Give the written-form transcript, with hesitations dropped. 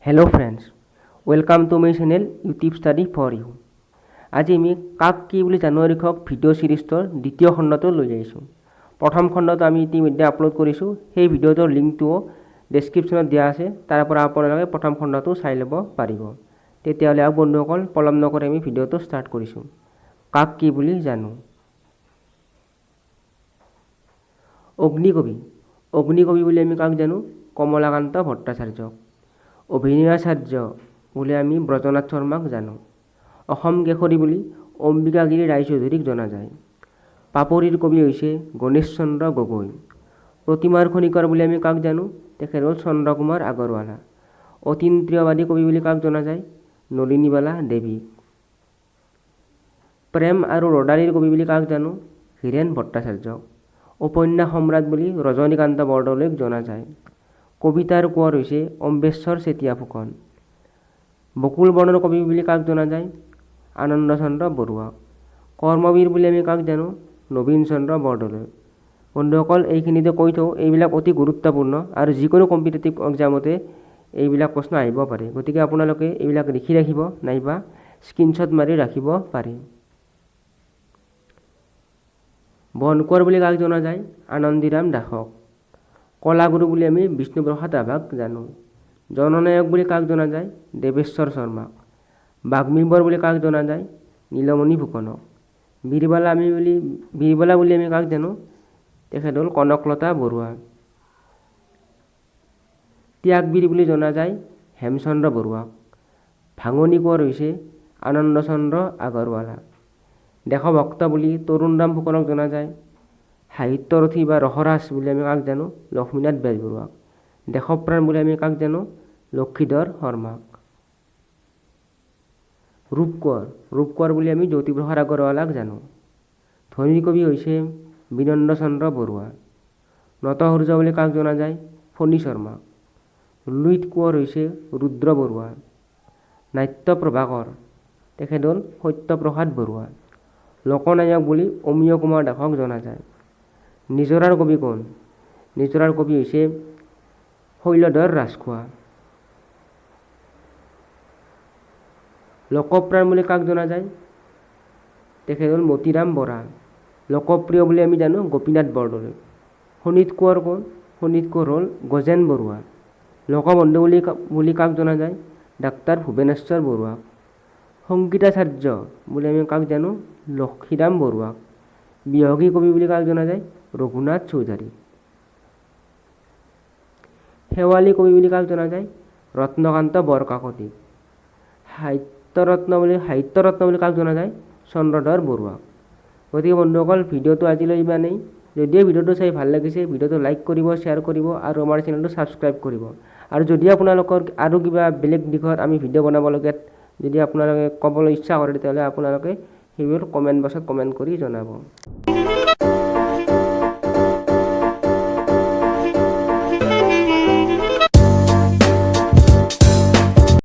Hello friends, welcome to my channel YouTube Study for You. আজি আমি কাক কি বুলি জানুৱাৰী লিখক ভিডিঅ' সিৰিজৰ দ্বিতীয় খণ্ডটো লৈ আহিছোঁ। প্ৰথম খণ্ডটো আমি ইতিমধ্যে আপলোড কৰিছোঁ। সেই ভিডিঅ'টোৰ লিংকটো ডেছক্ৰিপশ্যনত দিয়া আছে, তাৰ পৰা আপোনালোকে প্ৰথম খণ্ডটো চাই ল'ব পাৰিব। তেতিয়াহ'লে আৰু বন্ধুসকল পলম নকৰি আমি ভিডিঅ'টো ষ্টাৰ্ট কৰিছোঁ। কাক কি বুলি জানো। অগ্নিকবি বুলি আমি কাক জানো? কমলাকান্ত ভট্টাচাৰ্যক। অভিনয়াচাৰ্য বুলি আমি ব্ৰজনাথ শৰ্মাক জানো। অসম কেশৰী বুলি অম্বিকাগিৰি ৰায়চৌধুৰীক জনা যায়। পাপৰিৰ কবি হৈছে গণেশ চন্দ্ৰ গগৈ। প্ৰতিমাৰ খনিকৰ বুলি আমি কাক জানো? তেখেত হ'ল চন্দ্ৰকুমাৰ আগৰৱালা। অতীন্দ্ৰিয়বাদী কবি বুলি কাক জনা যায়? নলিনীবালা দেৱীক। প্ৰেম আৰু ৰদালিৰ কবি বুলি কাক জানো? হীৰেন ভট্টাচাৰ্যক। উপন্যাস সম্ৰাট বুলি ৰজনীকান্ত বৰদলৈক জনা যায়। কবিতাৰ কোঁৱৰ হৈছে অম্বেশ্বৰ চেতিয়া ফুকন। বকুল বনৰ কবি বুলি কাক জনা যায়? আনন্দ চন্দ্ৰ বৰুৱাক। কৰ্মবীৰ বুলি আমি কাক জানো? নবীন চন্দ্ৰ বৰদলৈ। বন্ধুসকল এইখিনিতে কৈ থওঁ, এইবিলাক অতি গুৰুত্বপূৰ্ণ আৰু যিকোনো কম্পিটিটিভ এক্সামতে এইবিলাক প্ৰশ্ন আহিব পাৰে। গতিকে আপোনালোকে এইবিলাক লিখি ৰাখিব নাইবা স্ক্ৰীনশ্বট মাৰি ৰাখিব পাৰে। বনকোঁৱৰ বুলি কাক জনা যায়? আনন্দীৰাম দাসক। কলাগুৰু বুলি আমি বিষ্ণুপ্ৰসাদ ৰাভাক জানো। জননায়ক বুলি কাক জনা যায়? দেৱেশ্বৰ শৰ্মাক। বাগ্মীবৰ বুলি কাক জনা যায়? নীলমণি ফুকনক। বীৰবালা বুলি আমি কাক জানো? তেখেত হ'ল কনকলতা বৰুৱা। ত্যাগবীৰ বুলি জনা যায় হেমচন্দ্ৰ বৰুৱাক। ভাঙনি কোঁৱৰ হৈছে আনন্দ চন্দ্ৰ আগৰৱালা। দেশভক্ত বুলি তৰুণৰাম ফুকনক জনা যায়। সাহিত্যৰথী বা ৰসৰাজ বুলি আমি কাক জানো? লক্ষ্মীনাথ বেজবৰুৱাক। দেশপ্ৰাণ বুলি আমি কাক জানো? লক্ষীধৰ শৰ্মাক। ৰূপকোঁৱৰ বুলি আমি জ্যোতিপ্ৰসাদ আগৰৱালাক জানো। ধনীৰ কবি হৈছে বিনন্দ চন্দ্ৰ বৰুৱা। নটসূৰ্য বুলি কাক জনা যায়? ফণী শৰ্মাক। লুইত কোঁৱৰ হৈছে ৰুদ্ৰ বৰুৱা। নাট্য প্ৰভাকৰ তেখেত হ'ল সত্যপ্ৰসাদ বৰুৱা। লোকনায়ক বুলি অমীয় কুমাৰ দাসক জনা যায়। নিজৰাৰ কবি কোন? নিজৰাৰ কবি হৈছে শৈলধৰ ৰাজখোৱা। লোকপ্ৰাণ বুলি কাক জনা যায়? তেখেত হ'ল মতিৰাম বৰা। লোকপ্ৰিয় বুলি আমি জানো গোপীনাথ বৰদলৈ। শোণিত কোঁৱৰ কোন? শোণিত কোঁৱৰ হ'ল গজেন বৰুৱা। লোকবন্ধু বুলি কাক জনা যায়? ডাক্তৰ ভূৱনেশ্বৰ বৰুৱাক। সংগীতাচাৰ্য বুলি আমি কাক জানো? লক্ষীৰাম বৰুৱাক। বিহগী কবি বুলি কাক জনা যায়? ৰঘুনাথ চৌধুৰী। শেৱালী কবি বুলি কাক জনা যায়? ৰত্নকান্ত বৰকাকতিক। সাহিত্যৰত্ন বুলি কাক জনা যায়? চন্দ্ৰধৰ বৰুৱাক। গতিকে বন্ধুসকল ভিডিঅ'টো আজিলৈ ইমানেই। যদিও ভিডিঅ'টো চাই ভাল লাগিছে, ভিডিঅ'টো লাইক কৰিব, শ্বেয়াৰ কৰিব আৰু আমাৰ চেনেলটো ছাবস্ক্ৰাইব কৰিব। আৰু যদি আপোনালোকৰ আৰু কিবা বেলেগ দিশত আমি ভিডিঅ' বনাবলগীয়াত যদি আপোনালোকে ক'বলৈ ইচ্ছা কৰে, তেতিয়াহ'লে আপোনালোকে সেইবোৰ কমেণ্ট বক্সত কমেণ্ট কৰি জনাব।